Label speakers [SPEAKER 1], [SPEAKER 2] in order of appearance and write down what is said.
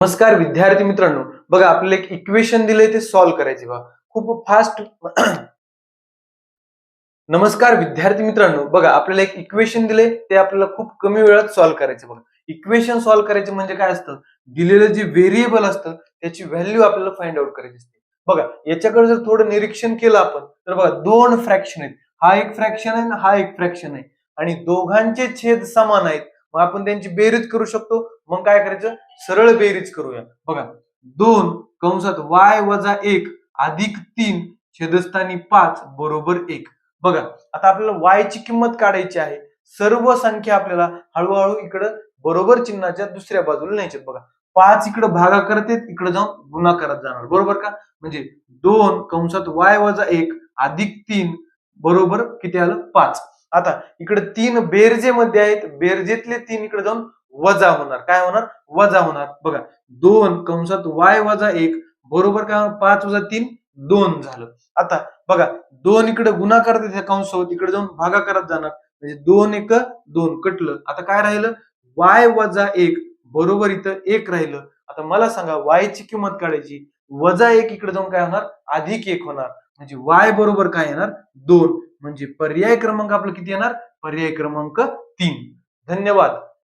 [SPEAKER 1] नमस्कार विद्यार्थी मित्रांनो, बघा आपल्याला एक इक्वेशन दिलंय ते सॉल्व्ह करायचे बघा. खूप फास्ट. नमस्कार विद्यार्थी मित्रांनो, बघा आपल्याला एक इक्वेशन दिलंय ते आपल्याला खूप कमी वेळात सॉल्व्ह करायचे बघा. इक्वेशन सॉल्व्ह करायचे म्हणजे काय असतं, दिलेलं जे व्हेरिएबल असतं त्याची व्हॅल्यू आपल्याला फाइंड आउट करायची असते. बघा याच्याकडे जर थोडं निरीक्षण केलं आपण तर बघा दोन फ्रॅक्शन आहेत. हा एक फ्रॅक्शन आहे आणि हा एक फ्रॅक्शन आहे आणि दोघांचे छेद समान आहेत. मग आपण त्यांची बेरीज करू शकतो. मग काय करायचं, सरळ बेरीज करूया. बघा 2 कंसात y - 1 अधिक 3 छेदस्थानी 5 बरोबर 1. बघा आता आपल्याला y ची किंमत काढायची आहे. सर्व संख्या आपल्याला हळूहळू इकडे बरोबर चिन्हाच्या दुसऱ्या बाजूला न्यायचे. बघा 5 इकडे भागाकार येत, इकडे जाऊन गुणाकारात जाणार, बरोबर का? म्हणजे 2 कंसात y - 1 अधिक 3 बरोबर किती आलं, 5. आता इकडे 3 बेरजेमध्ये आहेत, बेरजेतले 3 इकडे जाऊन वजा होणार. काय होणार, वजा होणार. बघा 2 कंसात y - 1 बरोबर काय, 5 - 3 2 झालं. आता बघा 2 इकडे गुणाकारात येते, कंसात इकडे जाऊन भागाकारात जाणार. म्हणजे 2 1 2 कटलं. आता काय राहिलं, y - 1 बरोबर इथं 1 राहिलं. आता मला सांगा y ची किंमत काढायची. -1 इकडे जाऊन काय होणार, अधिक 1 होणार. म्हणजे y बरोबर काय येणार, 2. म्हणजे पर्याय क्रमांक आपला किती येणार, पर्याय क्रमांक 3. धन्यवाद.